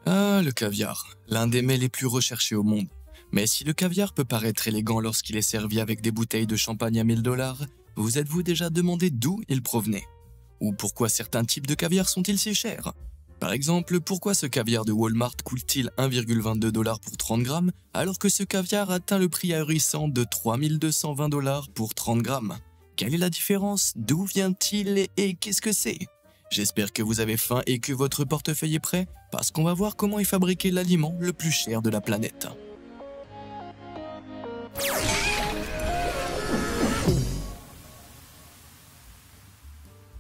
Ah, le caviar, l'un des mets les plus recherchés au monde. Mais si le caviar peut paraître élégant lorsqu'il est servi avec des bouteilles de champagne à 1000 $, vous êtes-vous déjà demandé d'où il provenait? Ou pourquoi certains types de caviar sont-ils si chers? Par exemple, pourquoi ce caviar de Walmart coûte-t-il 1,22 $ pour 30 grammes alors que ce caviar atteint le prix ahurissant de 3220 $ pour 30 grammes? Quelle est la différence? D'où vient-il et qu'est-ce que c'est? J'espère que vous avez faim et que votre portefeuille est prêt parce qu'on va voir comment est fabriqué l'aliment le plus cher de la planète.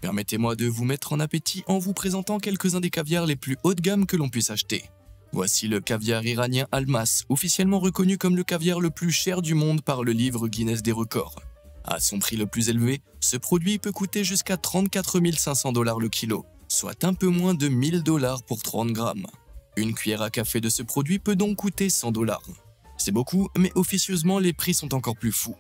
Permettez-moi de vous mettre en appétit en vous présentant quelques-uns des caviars les plus haut de gamme que l'on puisse acheter. Voici le caviar iranien Almas, officiellement reconnu comme le caviar le plus cher du monde par le livre Guinness des records. À son prix le plus élevé, ce produit peut coûter jusqu'à 34 500 $ le kilo, soit un peu moins de 1000 $ pour 30 grammes. Une cuillère à café de ce produit peut donc coûter 100 $. C'est beaucoup, mais officieusement les prix sont encore plus fous.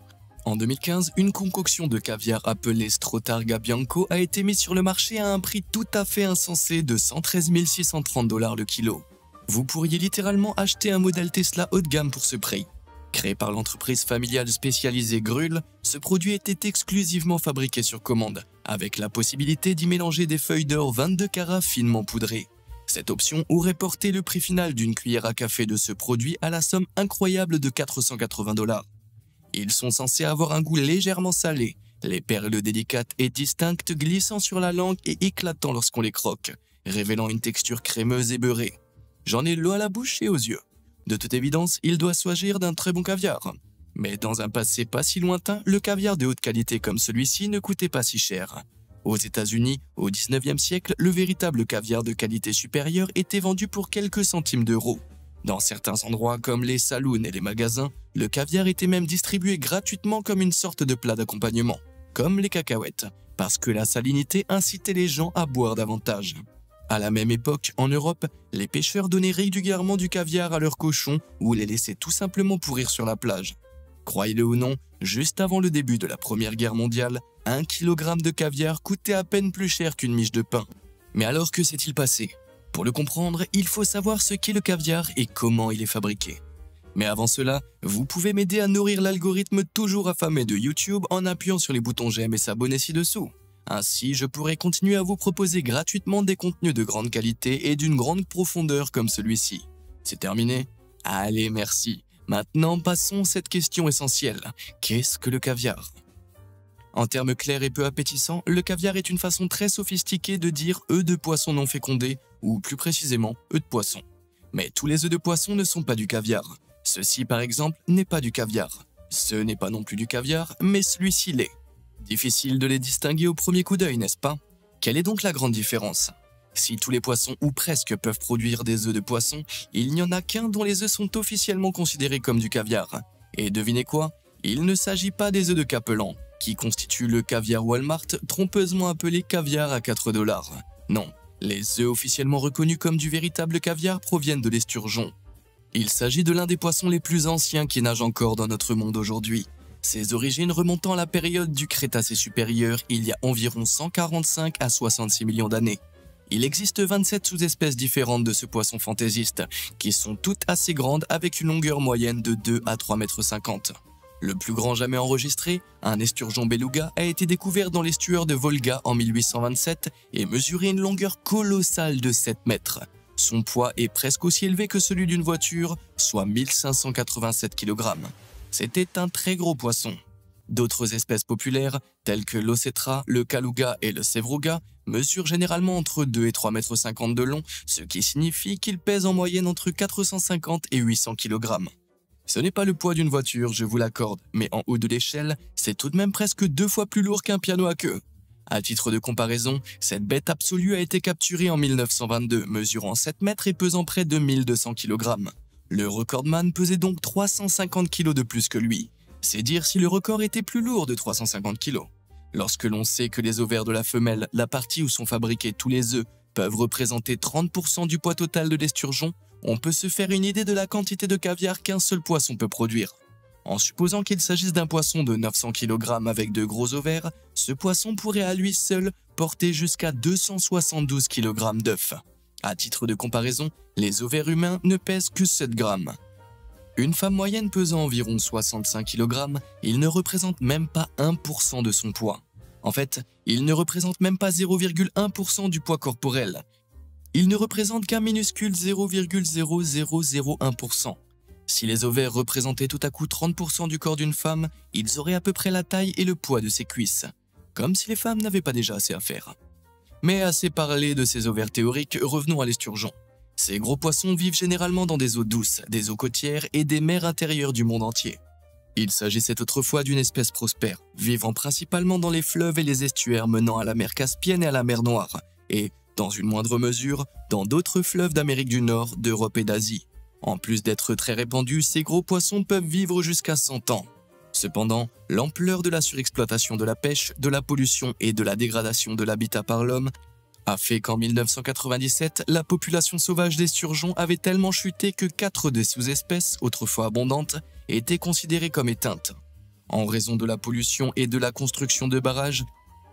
En 2015, une concoction de caviar appelée Strotarga Bianco a été mise sur le marché à un prix tout à fait insensé de 113 630 $ le kilo. Vous pourriez littéralement acheter un modèle Tesla haut de gamme pour ce prix. Créé par l'entreprise familiale spécialisée Grul, ce produit était exclusivement fabriqué sur commande, avec la possibilité d'y mélanger des feuilles d'or 22 carats finement poudrées. Cette option aurait porté le prix final d'une cuillère à café de ce produit à la somme incroyable de 480 $. Ils sont censés avoir un goût légèrement salé, les perles délicates et distinctes glissant sur la langue et éclatant lorsqu'on les croque, révélant une texture crémeuse et beurrée. J'en ai l'eau à la bouche et aux yeux. De toute évidence, il doit s'agir d'un très bon caviar. Mais dans un passé pas si lointain, le caviar de haute qualité comme celui-ci ne coûtait pas si cher. Aux États-Unis, au 19e siècle, le véritable caviar de qualité supérieure était vendu pour quelques centimes d'euros. Dans certains endroits comme les saloons et les magasins, le caviar était même distribué gratuitement comme une sorte de plat d'accompagnement, comme les cacahuètes, parce que la salinité incitait les gens à boire davantage. À la même époque, en Europe, les pêcheurs donnaient régulièrement du caviar à leurs cochons ou les laissaient tout simplement pourrir sur la plage. Croyez-le ou non, juste avant le début de la Première Guerre mondiale, 1 kg de caviar coûtait à peine plus cher qu'une miche de pain. Mais alors que s'est-il passé? Pour le comprendre, il faut savoir ce qu'est le caviar et comment il est fabriqué. Mais avant cela, vous pouvez m'aider à nourrir l'algorithme toujours affamé de YouTube en appuyant sur les boutons j'aime et s'abonner ci-dessous. Ainsi, je pourrai continuer à vous proposer gratuitement des contenus de grande qualité et d'une grande profondeur comme celui-ci. C'est terminé? Allez, merci. Maintenant, passons à cette question essentielle. Qu'est-ce que le caviar? En termes clairs et peu appétissants, le caviar est une façon très sophistiquée de dire œufs de poisson non fécondés, ou plus précisément, œufs de poisson. Mais tous les œufs de poisson ne sont pas du caviar. Ceci, par exemple, n'est pas du caviar. Ce n'est pas non plus du caviar, mais celui-ci l'est. Difficile de les distinguer au premier coup d'œil, n'est-ce pas? Quelle est donc la grande différence? Si tous les poissons ou presque peuvent produire des œufs de poisson, il n'y en a qu'un dont les œufs sont officiellement considérés comme du caviar. Et devinez quoi? Il ne s'agit pas des œufs de Capelan, qui constituent le caviar Walmart, trompeusement appelé caviar à 4 $. Non, les œufs officiellement reconnus comme du véritable caviar proviennent de l'esturgeon. Il s'agit de l'un des poissons les plus anciens qui nagent encore dans notre monde aujourd'hui. Ses origines remontant à la période du Crétacé supérieur, il y a environ 145 à 66 millions d'années. Il existe 27 sous-espèces différentes de ce poisson fantaisiste, qui sont toutes assez grandes avec une longueur moyenne de 2 à 3,50 m. Le plus grand jamais enregistré, un esturgeon beluga, a été découvert dans l'estuaire de Volga en 1827 et mesurait une longueur colossale de 7 mètres. Son poids est presque aussi élevé que celui d'une voiture, soit 1587 kg. C'était un très gros poisson. D'autres espèces populaires, telles que l'Ocetra, le Kaluga et le Sevruga, mesurent généralement entre 2 et 3,50 m de long, ce qui signifie qu'ils pèsent en moyenne entre 450 et 800 kg. Ce n'est pas le poids d'une voiture, je vous l'accorde, mais en haut de l'échelle, c'est tout de même presque 2 fois plus lourd qu'un piano à queue. À titre de comparaison, cette bête absolue a été capturée en 1922, mesurant 7 mètres et pesant près de 1200 kg. Le recordman pesait donc 350 kg de plus que lui. C'est dire si le record était plus lourd de 350 kg. Lorsque l'on sait que les ovaires de la femelle, la partie où sont fabriqués tous les œufs, peuvent représenter 30% du poids total de l'esturgeon, on peut se faire une idée de la quantité de caviar qu'un seul poisson peut produire. En supposant qu'il s'agisse d'un poisson de 900 kg avec de gros ovaires, ce poisson pourrait à lui seul porter jusqu'à 272 kg d'œufs. À titre de comparaison, les ovaires humains ne pèsent que 7 grammes. Une femme moyenne pesant environ 65 kg, il ne représente même pas 1% de son poids. En fait, il ne représente même pas 0,1% du poids corporel. Il ne représente qu'un minuscule 0,0001%. Si les ovaires représentaient tout à coup 30% du corps d'une femme, ils auraient à peu près la taille et le poids de ses cuisses. Comme si les femmes n'avaient pas déjà assez à faire. Mais assez parlé de ces ovaires théoriques, revenons à l'esturgeon. Ces gros poissons vivent généralement dans des eaux douces, des eaux côtières et des mers intérieures du monde entier. Il s'agissait autrefois d'une espèce prospère, vivant principalement dans les fleuves et les estuaires menant à la mer Caspienne et à la mer Noire, et, dans une moindre mesure, dans d'autres fleuves d'Amérique du Nord, d'Europe et d'Asie. En plus d'être très répandus, ces gros poissons peuvent vivre jusqu'à 100 ans. Cependant, l'ampleur de la surexploitation de la pêche, de la pollution et de la dégradation de l'habitat par l'homme a fait qu'en 1997, la population sauvage d'esturgeons avait tellement chuté que 4 des sous-espèces, autrefois abondantes, étaient considérées comme éteintes. En raison de la pollution et de la construction de barrages,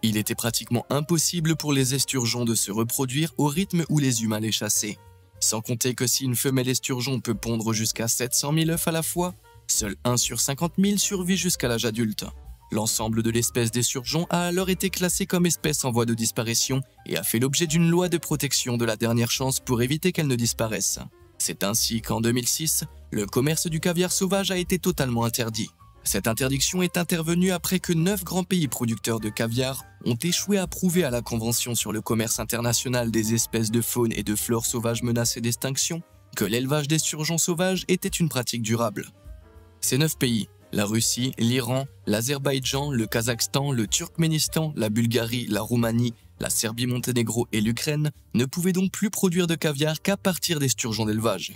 il était pratiquement impossible pour les esturgeons de se reproduire au rythme où les humains les chassaient. Sans compter que si une femelle esturgeon peut pondre jusqu'à 700 000 œufs à la fois, seul 1 sur 50 000 survit jusqu'à l'âge adulte. L'ensemble de l'espèce d'esturgeon a alors été classé comme espèce en voie de disparition et a fait l'objet d'une loi de protection de la dernière chance pour éviter qu'elle ne disparaisse. C'est ainsi qu'en 2006, le commerce du caviar sauvage a été totalement interdit. Cette interdiction est intervenue après que 9 grands pays producteurs de caviar ont échoué à prouver à la Convention sur le commerce international des espèces de faune et de flore sauvages menacées d'extinction que l'élevage d'esturgeons sauvages était une pratique durable. Ces 9 pays, la Russie, l'Iran, l'Azerbaïdjan, le Kazakhstan, le Turkménistan, la Bulgarie, la Roumanie, la Serbie-Monténégro et l'Ukraine, ne pouvaient donc plus produire de caviar qu'à partir d'esturgeons d'élevage.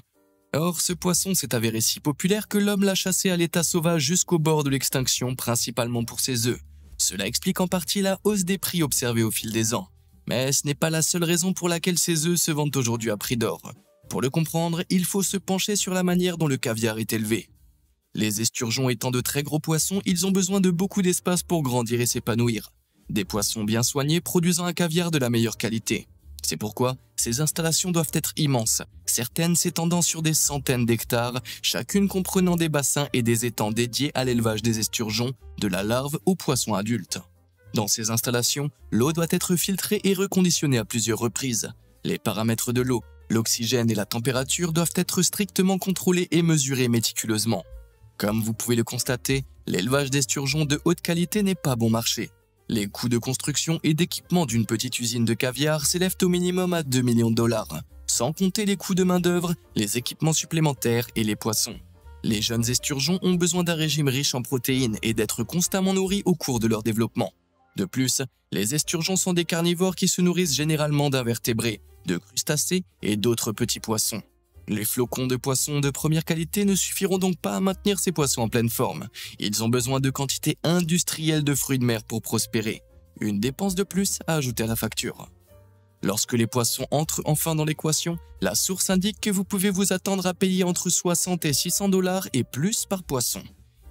Or, ce poisson s'est avéré si populaire que l'homme l'a chassé à l'état sauvage jusqu'au bord de l'extinction, principalement pour ses œufs. Cela explique en partie la hausse des prix observée au fil des ans. Mais ce n'est pas la seule raison pour laquelle ces œufs se vendent aujourd'hui à prix d'or. Pour le comprendre, il faut se pencher sur la manière dont le caviar est élevé. Les esturgeons étant de très gros poissons, ils ont besoin de beaucoup d'espace pour grandir et s'épanouir. Des poissons bien soignés produisant un caviar de la meilleure qualité. C'est pourquoi ces installations doivent être immenses, certaines s'étendant sur des centaines d'hectares, chacune comprenant des bassins et des étangs dédiés à l'élevage des esturgeons, de la larve aux poissons adultes. Dans ces installations, l'eau doit être filtrée et reconditionnée à plusieurs reprises. Les paramètres de l'eau, l'oxygène et la température doivent être strictement contrôlés et mesurés méticuleusement. Comme vous pouvez le constater, l'élevage d'esturgeons de haute qualité n'est pas bon marché. Les coûts de construction et d'équipement d'une petite usine de caviar s'élèvent au minimum à 2 millions de dollars, sans compter les coûts de main-d'œuvre, les équipements supplémentaires et les poissons. Les jeunes esturgeons ont besoin d'un régime riche en protéines et d'être constamment nourris au cours de leur développement. De plus, les esturgeons sont des carnivores qui se nourrissent généralement d'invertébrés, de crustacés et d'autres petits poissons. Les flocons de poissons de première qualité ne suffiront donc pas à maintenir ces poissons en pleine forme. Ils ont besoin de quantités industrielles de fruits de mer pour prospérer. Une dépense de plus à ajouter à la facture. Lorsque les poissons entrent enfin dans l'équation, la source indique que vous pouvez vous attendre à payer entre 60 et 600 dollars et plus par poisson.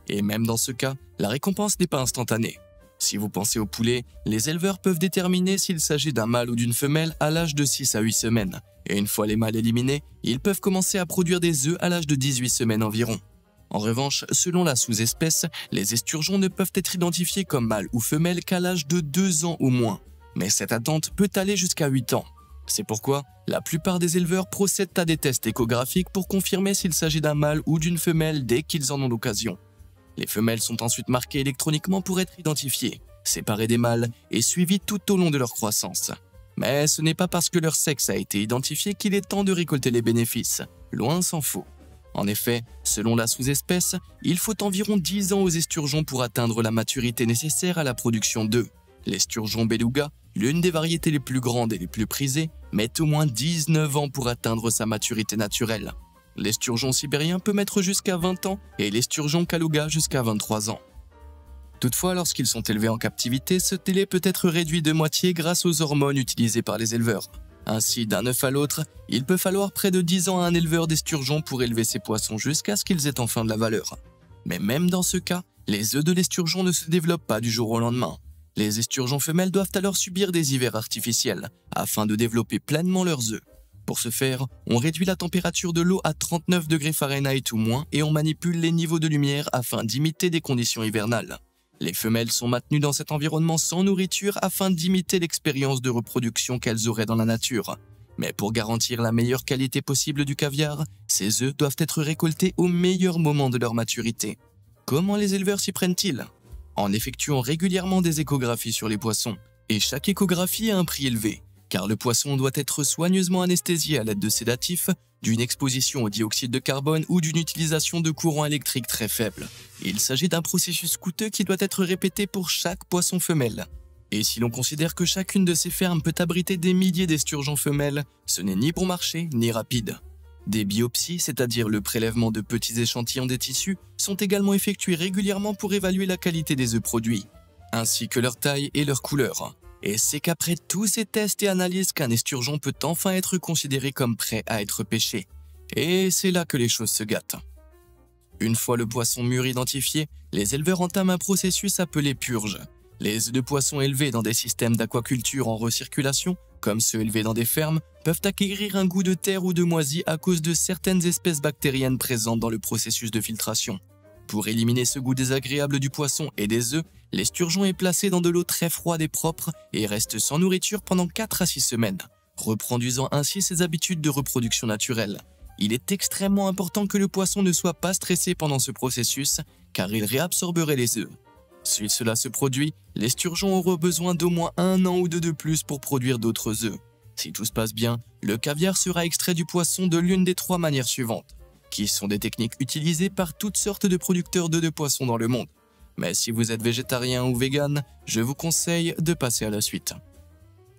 Et même dans ce cas, la récompense n'est pas instantanée. Si vous pensez au poulet, les éleveurs peuvent déterminer s'il s'agit d'un mâle ou d'une femelle à l'âge de 6 à 8 semaines. Et une fois les mâles éliminés, ils peuvent commencer à produire des œufs à l'âge de 18 semaines environ. En revanche, selon la sous-espèce, les esturgeons ne peuvent être identifiés comme mâles ou femelles qu'à l'âge de 2 ans ou moins. Mais cette attente peut aller jusqu'à 8 ans. C'est pourquoi la plupart des éleveurs procèdent à des tests échographiques pour confirmer s'il s'agit d'un mâle ou d'une femelle dès qu'ils en ont l'occasion. Les femelles sont ensuite marquées électroniquement pour être identifiées, séparées des mâles et suivies tout au long de leur croissance. Mais ce n'est pas parce que leur sexe a été identifié qu'il est temps de récolter les bénéfices, loin s'en faut. En effet, selon la sous-espèce, il faut environ 10 ans aux esturgeons pour atteindre la maturité nécessaire à la production d'œufs. L'esturgeon beluga, l'une des variétés les plus grandes et les plus prisées, met au moins 19 ans pour atteindre sa maturité naturelle. L'esturgeon sibérien peut mettre jusqu'à 20 ans et l'esturgeon kaluga jusqu'à 23 ans. Toutefois, lorsqu'ils sont élevés en captivité, ce délai peut être réduit de moitié grâce aux hormones utilisées par les éleveurs. Ainsi, d'un œuf à l'autre, il peut falloir près de 10 ans à un éleveur d'esturgeons pour élever ses poissons jusqu'à ce qu'ils aient enfin de la valeur. Mais même dans ce cas, les œufs de l'esturgeon ne se développent pas du jour au lendemain. Les esturgeons femelles doivent alors subir des hivers artificiels, afin de développer pleinement leurs œufs. Pour ce faire, on réduit la température de l'eau à 39 degrés Fahrenheit ou moins et on manipule les niveaux de lumière afin d'imiter des conditions hivernales. Les femelles sont maintenues dans cet environnement sans nourriture afin d'imiter l'expérience de reproduction qu'elles auraient dans la nature. Mais pour garantir la meilleure qualité possible du caviar, ces œufs doivent être récoltés au meilleur moment de leur maturité. Comment les éleveurs s'y prennent-ils? En effectuant régulièrement des échographies sur les poissons. Et chaque échographie a un prix élevé, car le poisson doit être soigneusement anesthésié à l'aide de sédatifs, d'une exposition au dioxyde de carbone ou d'une utilisation de courant électrique très faible. Il s'agit d'un processus coûteux qui doit être répété pour chaque poisson femelle. Et si l'on considère que chacune de ces fermes peut abriter des milliers d'esturgeons femelles, ce n'est ni bon marché ni rapide. Des biopsies, c'est-à-dire le prélèvement de petits échantillons des tissus, sont également effectuées régulièrement pour évaluer la qualité des œufs produits, ainsi que leur taille et leur couleur. Et c'est qu'après tous ces tests et analyses qu'un esturgeon peut enfin être considéré comme prêt à être pêché. Et c'est là que les choses se gâtent. Une fois le poisson mûr identifié, les éleveurs entament un processus appelé purge. Les œufs de poisson élevés dans des systèmes d'aquaculture en recirculation, comme ceux élevés dans des fermes, peuvent acquérir un goût de terre ou de moisi à cause de certaines espèces bactériennes présentes dans le processus de filtration. Pour éliminer ce goût désagréable du poisson et des œufs, l'esturgeon est placé dans de l'eau très froide et propre et reste sans nourriture pendant 4 à 6 semaines, reproduisant ainsi ses habitudes de reproduction naturelle. Il est extrêmement important que le poisson ne soit pas stressé pendant ce processus, car il réabsorberait les œufs. Si cela se produit, l'esturgeon aura besoin d'au moins 1 an ou 2 de plus pour produire d'autres œufs. Si tout se passe bien, le caviar sera extrait du poisson de l'une des 3 manières suivantes, qui sont des techniques utilisées par toutes sortes de producteurs d'œufs de poisson dans le monde. Mais si vous êtes végétarien ou vegan, je vous conseille de passer à la suite.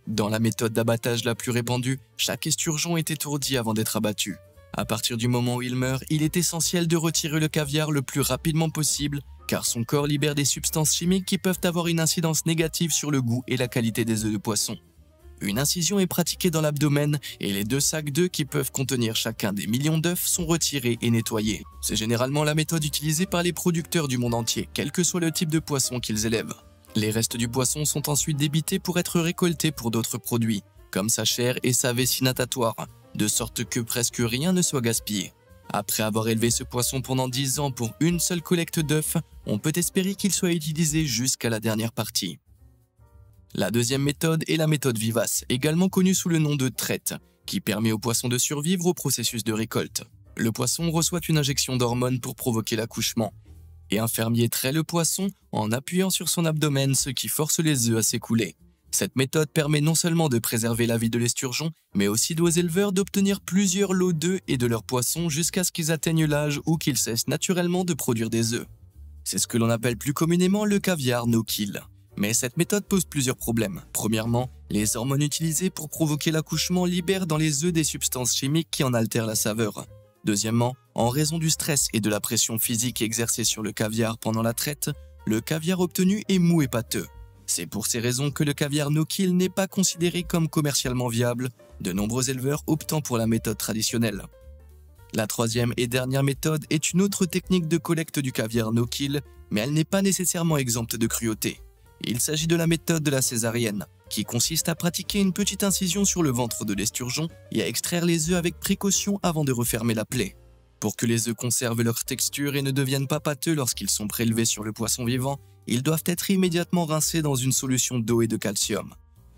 Dans la méthode d'abattage la plus répandue, chaque esturgeon est étourdi avant d'être abattu. À partir du moment où il meurt, il est essentiel de retirer le caviar le plus rapidement possible, car son corps libère des substances chimiques qui peuvent avoir une incidence négative sur le goût et la qualité des œufs de poisson. Une incision est pratiquée dans l'abdomen et les 2 sacs d'œufs qui peuvent contenir chacun des millions d'œufs sont retirés et nettoyés. C'est généralement la méthode utilisée par les producteurs du monde entier, quel que soit le type de poisson qu'ils élèvent. Les restes du poisson sont ensuite débités pour être récoltés pour d'autres produits, comme sa chair et sa vessie natatoire, de sorte que presque rien ne soit gaspillé. Après avoir élevé ce poisson pendant 10 ans pour une seule collecte d'œufs, on peut espérer qu'il soit utilisé jusqu'à la dernière partie. La deuxième méthode est la méthode vivace, également connue sous le nom de traite, qui permet au poisson de survivre au processus de récolte. Le poisson reçoit une injection d'hormones pour provoquer l'accouchement, et un fermier traite le poisson en appuyant sur son abdomen, ce qui force les œufs à s'écouler. Cette méthode permet non seulement de préserver la vie de l'esturgeon, mais aussi aux éleveurs d'obtenir plusieurs lots d'œufs et de leurs poissons jusqu'à ce qu'ils atteignent l'âge où qu'ils cessent naturellement de produire des œufs. C'est ce que l'on appelle plus communément le caviar no-kill. Mais cette méthode pose plusieurs problèmes. Premièrement, les hormones utilisées pour provoquer l'accouchement libèrent dans les œufs des substances chimiques qui en altèrent la saveur. Deuxièmement, en raison du stress et de la pression physique exercée sur le caviar pendant la traite, le caviar obtenu est mou et pâteux. C'est pour ces raisons que le caviar no-kill n'est pas considéré comme commercialement viable, de nombreux éleveurs optant pour la méthode traditionnelle. La troisième et dernière méthode est une autre technique de collecte du caviar no-kill, mais elle n'est pas nécessairement exempte de cruauté. Il s'agit de la méthode de la césarienne, qui consiste à pratiquer une petite incision sur le ventre de l'esturgeon et à extraire les œufs avec précaution avant de refermer la plaie. Pour que les œufs conservent leur texture et ne deviennent pas pâteux lorsqu'ils sont prélevés sur le poisson vivant, ils doivent être immédiatement rincés dans une solution d'eau et de calcium.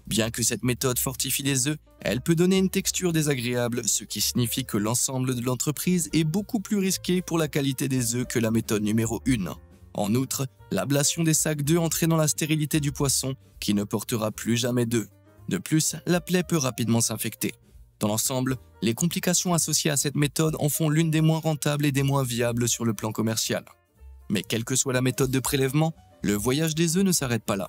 Bien que cette méthode fortifie les œufs, elle peut donner une texture désagréable, ce qui signifie que l'ensemble de l'entreprise est beaucoup plus risqué pour la qualité des œufs que la méthode numéro 1. En outre, l'ablation des sacs d'œufs entraînant la stérilité du poisson, qui ne portera plus jamais d'œufs. De plus, la plaie peut rapidement s'infecter. Dans l'ensemble, les complications associées à cette méthode en font l'une des moins rentables et des moins viables sur le plan commercial. Mais quelle que soit la méthode de prélèvement, le voyage des œufs ne s'arrête pas là.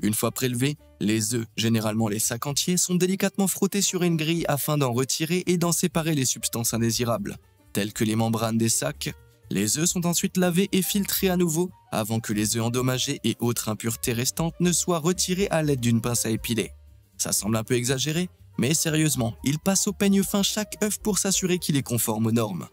Une fois prélevés, les œufs, généralement les sacs entiers, sont délicatement frottés sur une grille afin d'en retirer et d'en séparer les substances indésirables, telles que les membranes des sacs. Les œufs sont ensuite lavés et filtrés à nouveau avant que les œufs endommagés et autres impuretés restantes ne soient retirés à l'aide d'une pince à épiler. Ça semble un peu exagéré, mais sérieusement, ils passent au peigne fin chaque œuf pour s'assurer qu'il est conforme aux normes.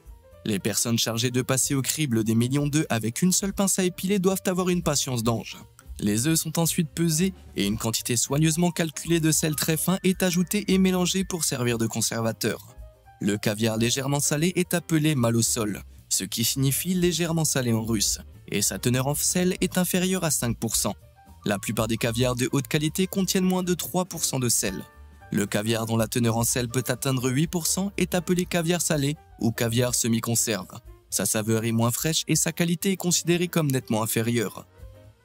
Les personnes chargées de passer au crible des millions d'œufs avec une seule pince à épiler doivent avoir une patience d'ange. Les œufs sont ensuite pesés et une quantité soigneusement calculée de sel très fin est ajoutée et mélangée pour servir de conservateur. Le caviar légèrement salé est appelé malosol, ce qui signifie légèrement salé en russe, et sa teneur en sel est inférieure à 5%. La plupart des caviars de haute qualité contiennent moins de 3% de sel. Le caviar dont la teneur en sel peut atteindre 8% est appelé caviar salé ou caviar semi-conserve. Sa saveur est moins fraîche et sa qualité est considérée comme nettement inférieure.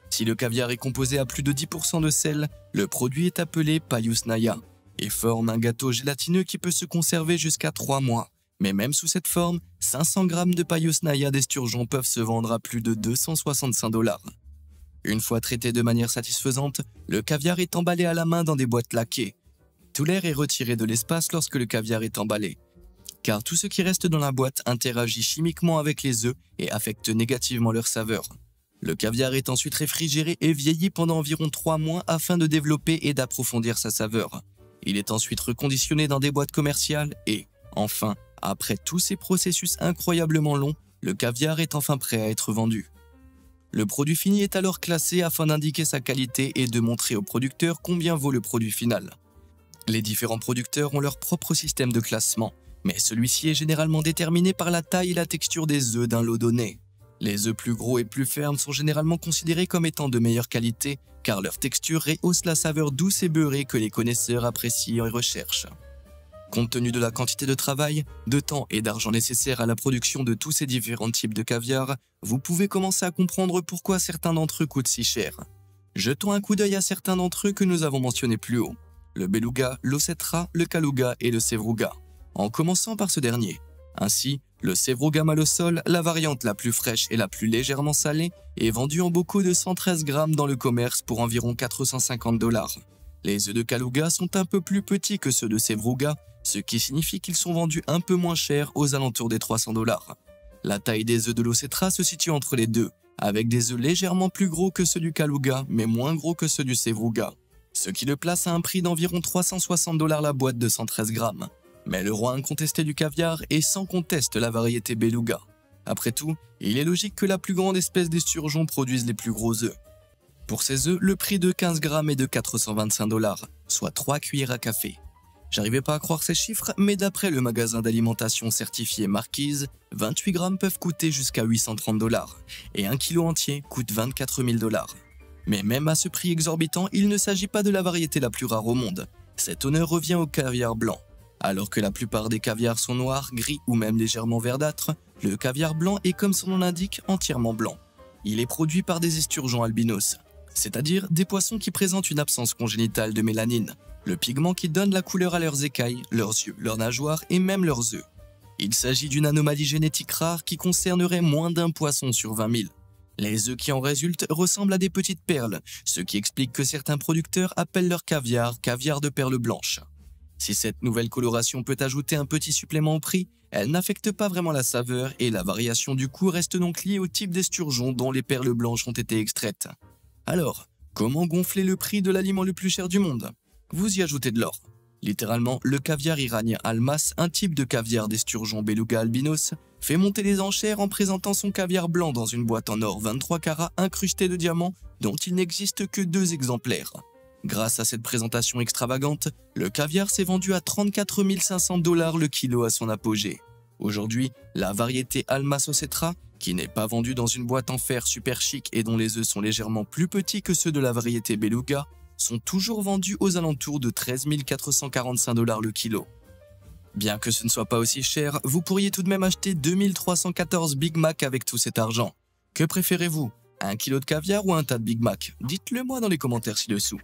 Si le caviar est composé à plus de 10% de sel, le produit est appelé payusnaya et forme un gâteau gélatineux qui peut se conserver jusqu'à 3 mois. Mais même sous cette forme, 500 g de payusnaya d'esturgeon peuvent se vendre à plus de 265 $. Une fois traité de manière satisfaisante, le caviar est emballé à la main dans des boîtes laquées. Tout l'air est retiré de l'espace lorsque le caviar est emballé, car tout ce qui reste dans la boîte interagit chimiquement avec les œufs et affecte négativement leur saveur. Le caviar est ensuite réfrigéré et vieilli pendant environ 3 mois afin de développer et d'approfondir sa saveur. Il est ensuite reconditionné dans des boîtes commerciales et, enfin, après tous ces processus incroyablement longs, le caviar est enfin prêt à être vendu. Le produit fini est alors classé afin d'indiquer sa qualité et de montrer au producteur combien vaut le produit final. Les différents producteurs ont leur propre système de classement, mais celui-ci est généralement déterminé par la taille et la texture des œufs d'un lot donné. Les œufs plus gros et plus fermes sont généralement considérés comme étant de meilleure qualité, car leur texture rehausse la saveur douce et beurrée que les connaisseurs apprécient et recherchent. Compte tenu de la quantité de travail, de temps et d'argent nécessaires à la production de tous ces différents types de caviar, vous pouvez commencer à comprendre pourquoi certains d'entre eux coûtent si cher. Jetons un coup d'œil à certains d'entre eux que nous avons mentionnés plus haut: le beluga, l'ossetra, le kaluga et le sevruga, en commençant par ce dernier. Ainsi, le sevruga malosol, la variante la plus fraîche et la plus légèrement salée, est vendu en bocaux de 113 grammes dans le commerce pour environ 450 $. Les œufs de kaluga sont un peu plus petits que ceux de sevruga, ce qui signifie qu'ils sont vendus un peu moins cher, aux alentours des 300 $. La taille des œufs de l'ossetra se situe entre les deux, avec des œufs légèrement plus gros que ceux du kaluga, mais moins gros que ceux du sevruga, ce qui le place à un prix d'environ 360 $ la boîte de 113 grammes. Mais le roi incontesté du caviar est sans conteste la variété beluga. Après tout, il est logique que la plus grande espèce d'esturgeon produise les plus gros œufs. Pour ces œufs, le prix de 15 grammes est de 425 $, soit 3 cuillères à café. J'arrivais pas à croire ces chiffres, mais d'après le magasin d'alimentation certifié Marquise, 28 grammes peuvent coûter jusqu'à 830 $, et 1 kilo entier coûte 24 000 $. Mais même à ce prix exorbitant, il ne s'agit pas de la variété la plus rare au monde. Cet honneur revient au caviar blanc. Alors que la plupart des caviars sont noirs, gris ou même légèrement verdâtres, le caviar blanc est, comme son nom l'indique, entièrement blanc. Il est produit par des esturgeons albinos, c'est-à-dire des poissons qui présentent une absence congénitale de mélanine, le pigment qui donne la couleur à leurs écailles, leurs yeux, leurs nageoires et même leurs œufs. Il s'agit d'une anomalie génétique rare qui concernerait moins d'un poisson sur 20 000. Les œufs qui en résultent ressemblent à des petites perles, ce qui explique que certains producteurs appellent leur caviar caviar de perles blanches. Si cette nouvelle coloration peut ajouter un petit supplément au prix, elle n'affecte pas vraiment la saveur et la variation du coût reste donc liée au type d'esturgeon dont les perles blanches ont été extraites. Alors, comment gonfler le prix de l'aliment le plus cher du monde? Vous y ajoutez de l'or. Littéralement, le caviar iranien almas, un type de caviar d'esturgeon beluga albinos, fait monter les enchères en présentant son caviar blanc dans une boîte en or 23 carats incrustée de diamants dont il n'existe que 2 exemplaires. Grâce à cette présentation extravagante, le caviar s'est vendu à 34 500 $ le kilo à son apogée. Aujourd'hui, la variété Almas Ossetra, qui n'est pas vendue dans une boîte en fer super chic et dont les œufs sont légèrement plus petits que ceux de la variété Beluga, sont toujours vendus aux alentours de 13 445 $ le kilo. Bien que ce ne soit pas aussi cher, vous pourriez tout de même acheter 2314 Big Mac avec tout cet argent. Que préférez-vous, un kilo de caviar ou un tas de Big Mac? Dites-le moi dans les commentaires ci-dessous.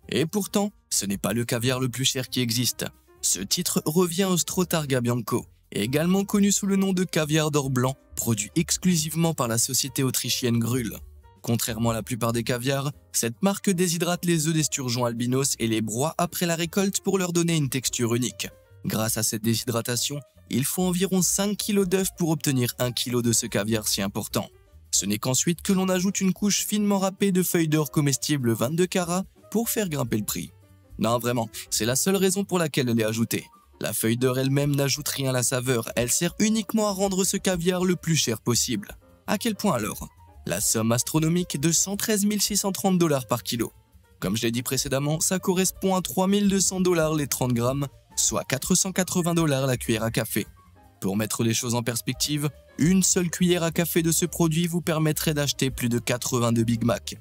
Et pourtant, ce n'est pas le caviar le plus cher qui existe. Ce titre revient au Strotarga Bianco, également connu sous le nom de caviar d'or blanc, produit exclusivement par la société autrichienne Grüll. Contrairement à la plupart des caviars, cette marque déshydrate les œufs d'esturgeon albinos et les broie après la récolte pour leur donner une texture unique. Grâce à cette déshydratation, il faut environ 5 kg d'œufs pour obtenir 1 kg de ce caviar si important. Ce n'est qu'ensuite que l'on ajoute une couche finement râpée de feuilles d'or comestibles 22 carats pour faire grimper le prix. Non, vraiment, c'est la seule raison pour laquelle elle est ajoutée. La feuille d'or elle-même n'ajoute rien à la saveur, elle sert uniquement à rendre ce caviar le plus cher possible. À quel point alors? La somme astronomique de 113 630 $ par kilo. Comme je l'ai dit précédemment, ça correspond à 3 200 $ les 30 grammes, soit 480 $ la cuillère à café. Pour mettre les choses en perspective, une seule cuillère à café de ce produit vous permettrait d'acheter plus de 82 Big Mac.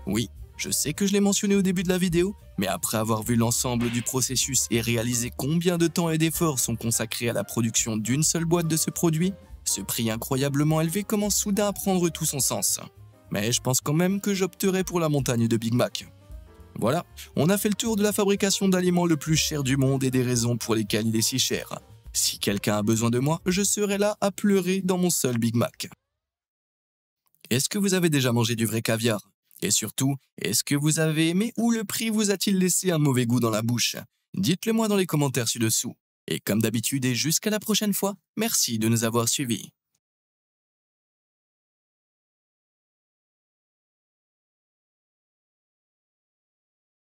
Oui, je sais que je l'ai mentionné au début de la vidéo, mais après avoir vu l'ensemble du processus et réalisé combien de temps et d'efforts sont consacrés à la production d'une seule boîte de ce produit, ce prix incroyablement élevé commence soudain à prendre tout son sens. Mais je pense quand même que j'opterai pour la montagne de Big Mac. Voilà, on a fait le tour de la fabrication d'aliments le plus cher du monde et des raisons pour lesquelles il est si cher. Si quelqu'un a besoin de moi, je serai là à pleurer dans mon seul Big Mac. Est-ce que vous avez déjà mangé du vrai caviar? Et surtout, est-ce que vous avez aimé ou le prix vous a-t-il laissé un mauvais goût dans la bouche? Dites-le moi dans les commentaires ci-dessous. Et comme d'habitude et jusqu'à la prochaine fois, merci de nous avoir suivis.